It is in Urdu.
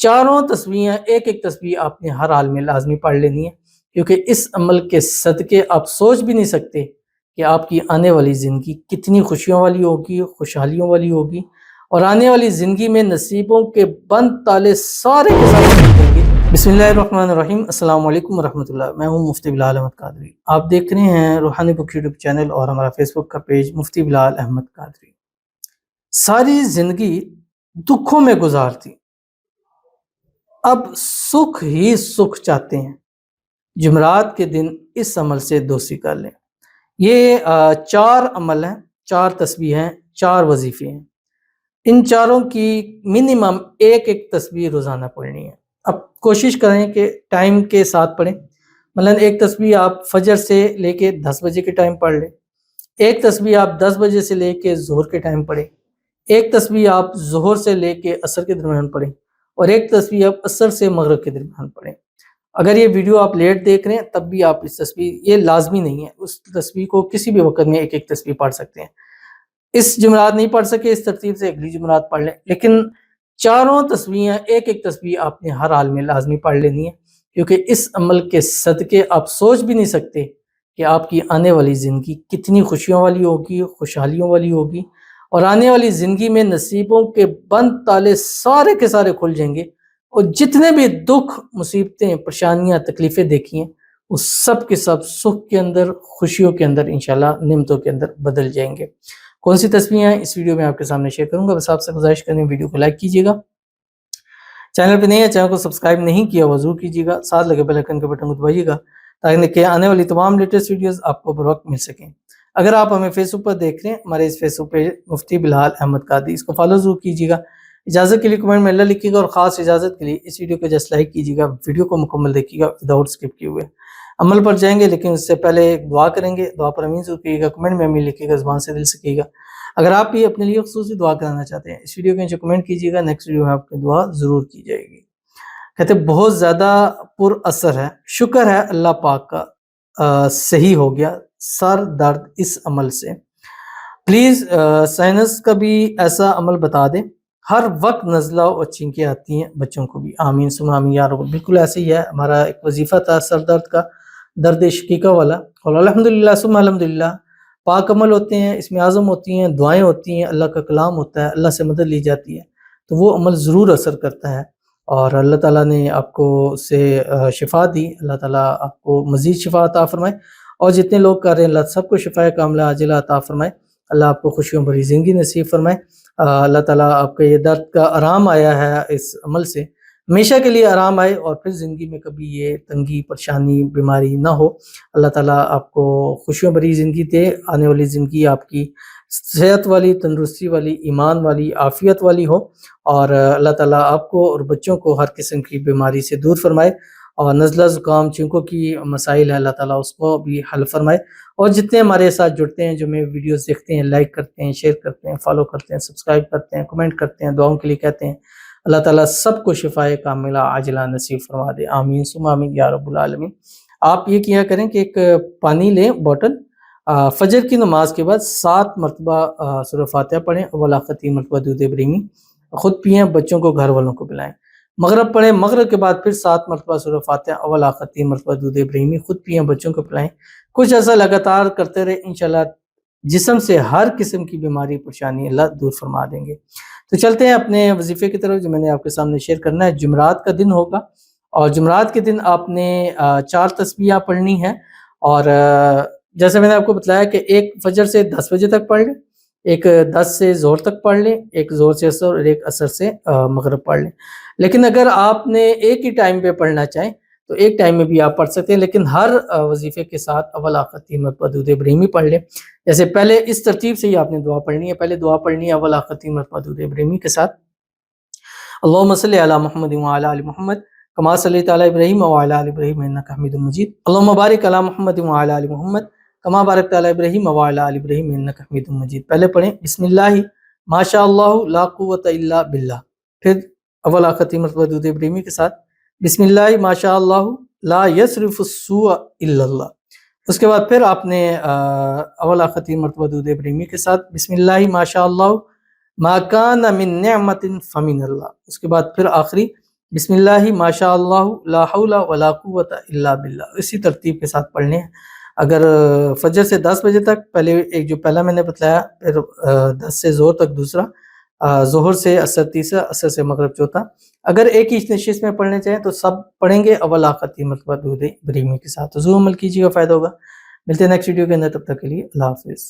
چاروں تسبیحیں ایک ایک تسبیح آپ نے ہر حال میں لازمی پڑھ لینی ہے، کیونکہ اس عمل کے صدقے آپ سوچ بھی نہیں سکتے کہ آپ کی آنے والی زندگی کتنی خوشیوں والی ہوگی، خوشحالیوں والی ہوگی، اور آنے والی زندگی میں نصیبوں کے بند تالے سارے کے سارے کھل جائیں گے۔ بسم اللہ الرحمن الرحیم۔ السلام علیکم ورحمۃ اللہ۔ میں ہوں مفتی بلال احمد قادری۔ آپ دیکھ رہے ہیں روحانی بک یوٹیوب چینل اور ہمارا فیس بک کا پیج مفتی بلال احمد قادری۔ ساری زندگی دکھوں میں گزارتی، اب سکھ ہی سکھ چاہتے ہیں۔ جمعرات کے دن اس عمل سے دوستی کر لیں۔ یہ 4 عمل ہیں، 4 تسبیح ہیں، 4 وظیفے ہیں۔ ان چاروں کی منیمم ایک ایک تسبیح روزانہ پڑھنی ہے۔ اب کوشش کریں کہ ٹائم کے ساتھ پڑھیں۔ مثلا ایک تسبیح آپ فجر سے لے کے 10 بجے کے ٹائم پڑھ لیں، ایک تسبیح آپ 10 بجے سے لے کے ظہر کے ٹائم پڑھیں، ایک تسبیح آپ ظہر سے لے کے عصر کے درمیان پڑھیں، اور ایک تسبیح آپ عصر سے مغرب کے درمیان پڑھیں۔ اگر یہ ویڈیو آپ لیٹ دیکھ رہے ہیں تب بھی آپ اس تسبیح، یہ لازمی نہیں ہے، اس تسبیح کو کسی بھی وقت میں ایک ایک تسبیح پڑھ سکتے ہیں۔ اس جمعرات نہیں پڑھ سکے، اس ترتیب سے اگلی جمعرات پڑھ لیں، لیکن چاروں تسبیحیں ایک ایک تسبیح آپ نے ہر حال میں لازمی پڑھ لینی ہے، کیونکہ اس عمل کے صدقے آپ سوچ بھی نہیں سکتے کہ آپ کی آنے والی زندگی کتنی خوشیوں والی ہوگی، خوشحالیوں والی ہوگی، اور آنے والی زندگی میں نصیبوں کے بند تالے سارے کے سارے کھل جائیں گے، اور جتنے بھی دکھ، مصیبتیں، پریشانیاں، تکلیفیں دیکھی ہیں، وہ سب کے سب سکھ کے اندر، خوشیوں کے اندر، انشاءاللہ نعمتوں کے اندر بدل جائیں گے۔ کون سی تسبیح ہیں اس ویڈیو میں آپ کے سامنے شیئر کروں گا۔ بس آپ سے گزارش کریں ویڈیو کو لائک کیجیے گا، چینل پہ نہیں ہے چینل کو سبسکرائب نہیں کیا وہ ضرور کیجیے گا، ساتھ لگے بیل آئیکن کے بٹن کو دبائیے گا تاکہ آنے والی تمام لیٹسٹ ویڈیوز آپ کو بروقت مل سکیں۔ اگر آپ ہمیں فیس بک پر دیکھ رہے ہیں، ہمارے اس فیس بک پیج مفتی بلال احمد قادری، اس کو فالو ضرور کیجیے گا۔ اجازت کے لیے کمنٹ میں اللہ لکھیے گا، اور خاص اجازت کے لیے اس ویڈیو کو جسٹ لائک کیجیے گا، ویڈیو کو مکمل دیکھیے گا وداؤٹ اسکپ کیے ہوئے۔ عمل پر جائیں گے لیکن اس سے پہلے ایک دعا کریں گے، دعا پر امین ضرور کیجیے گا، کمنٹ میں امین لکھیے گا، زبان سے دل سے کیجیے گا۔ اگر آپ بھی اپنے لیے خصوصی دعا کرانا چاہتے ہیں، اس ویڈیو کے نیچے کمنٹ کیجیے گا، نیکسٹ ویڈیو میں آپ کی دعا ضرور کی جائے گی۔ کہتے ہیں بہت زیادہ پر اثر ہے، شکر ہے اللہ پاک کا صحیح ہو گیا سر درد اس عمل سے۔ پلیز سائنس کا بھی ایسا عمل بتا دیں، ہر وقت نزلہ اور چھینکیں آتی ہیں بچوں کو بھی، آمین ثم آمین یا رب۔ بالکل ایسے ہی ہے، ہمارا ایک وظیفہ تھا سر درد کا، درد شقیقہ والا، اور الحمدللہ ثم الحمدللہ پاک عمل ہوتے ہیں، اس میں اعظم ہوتی ہیں، دعائیں ہوتی ہیں، اللہ کا کلام ہوتا ہے، اللہ سے مدد لی جاتی ہے، تو وہ عمل ضرور اثر کرتا ہے، اور اللہ تعالیٰ نے آپ کو اس سے شفا دی۔ اللہ تعالیٰ آپ کو مزید شفا عطا فرمائے، اور جتنے لوگ کر رہے ہیں اللہ سب کو شفا کاملہ عاجلہ عطا فرمائے، اللہ آپ کو خوشیوں بھری زندگی نصیب فرمائے۔ اللہ تعالیٰ آپ کا یہ درد کا آرام آیا ہے اس عمل سے، ہمیشہ کے لیے آرام آئے، اور پھر زندگی میں کبھی یہ تنگی، پریشانی، بیماری نہ ہو۔ اللہ تعالیٰ آپ کو خوشیوں بھری زندگی دے، آنے والی زندگی آپ کی صحت والی، تندرستی والی، ایمان والی، عافیت والی ہو، اور اللہ تعالیٰ آپ کو اور بچوں کو ہر قسم کی بیماری سے دور فرمائے، اور نزلہ زکام چھینکوں کی مسائل ہے اللہ تعالیٰ اس کو بھی حل فرمائے۔ اور جتنے ہمارے ساتھ جڑتے ہیں، جو میں ویڈیوز دیکھتے ہیں، لائک کرتے ہیں، شیئر کرتے ہیں، فالو کرتے ہیں، سبسکرائب کرتے ہیں، کمنٹ کرتے ہیں، دعاؤں کے لیے کہتے ہیں، اللہ تعالیٰ سب کو شفائے کاملہ عاجلہ نصیب فرما دے، آمین ثم آمین یا رب العالمین۔ آپ یہ کیا کریں کہ ایک پانی لیں بوٹل، فجر کی نماز کے بعد 7 مرتبہ سورہ فاتحہ پڑھیں، اول آخر 3 مرتبہ دودھ ابراہیمی، خود پئیں، بچوں کو، گھر والوں کو پلائیں۔ مغرب پڑھیں، مغرب کے بعد پھر 7 مرتبہ سورہ فاتحہ، اول آخر 3 مرتبہ دودھ ابراہیمی، خود پئیں، بچوں کو پلائیں۔ کچھ ایسا لگاتار کرتے رہے، انشاءاللہ جسم سے ہر قسم کی بیماری، پریشانی اللہ دور فرما دیں گے۔ تو چلتے ہیں اپنے وظیفے کی طرف، جو میں نے آپ کے سامنے شیئر کرنا ہے۔ جمعرات کا دن ہوگا، اور جمعرات کے دن آپ نے 4 تسبیحیں پڑھنی ہیں، اور جیسے میں نے آپ کو بتلایا کہ ایک فجر سے 10 بجے تک پڑھ لیں، ایک 10 سے ظہر تک پڑھ لیں، ایک ظہر سے عصر، اور ایک عصر سے مغرب پڑھ لیں۔ لیکن اگر آپ نے ایک ہی ٹائم پہ پڑھنا چاہیں تو ایک ٹائم میں بھی آپ پڑھ سکتے ہیں، لیکن ہر وظیفے کے ساتھ اول آخر 3 مرتبہ دودھ ابراہیمی پڑھ لیں۔ جیسے پہلے اس ترتیب سے ہی آپ نے دعا پڑھنی ہے، پہلے دعا پڑھنی ہے اول آخر 3 مرتبہ دودھ ابراہیمی کے ساتھ، اللہم صلی علی محمد وعلی آل محمد کما صلیت علی ابراہیم وعلی آل ابراہیم انک حمید مجید، اللہم بارک علی محمد وعلی آل محمد کما بارکت علی ابراہیم وعلی آل ابراہیم انک حمید مجید۔ پہلے پڑھیں بسم اللہ ما شاء اللہ لا قوت الا باللہ، پھر اول آخر 3 مرتبہ دودھ ابراہیمی کے ساتھ بسم اللہ ما شاء اللہ لا یصرف السوء الا اللہ، اس کے بعد پھر آپ نے اول آخر 3 مرتبہ دودھ ابراہیمی کے ساتھ بسم اللہ ما شاء اللہ ما کان من نعمت فمن اللہ، اس کے بعد پھر آخری بسم اللہ ماشاء اللہ لا حول ولا قوت الا باللہ، اسی ترتیب کے ساتھ پڑھنے ہیں۔ اگر فجر سے 10 بجے تک پہلے ایک جو پہلا میں نے بتلایا، پھر 10 سے ظہر تک دوسرا، ظہر سے عصر تیسرا، عصر سے مغرب چوتھا۔ اگر ایک ہی نشست میں پڑھنے چاہیں تو سب پڑھیں گے اول آخر 3 مرتبہ درود ابراہیمی کے ساتھ، تو ضرور عمل کیجیے گا، فائدہ ہوگا۔ ملتے ہیں نیکسٹ ویڈیو کے اندر، تب تک کے لیے اللہ حافظ۔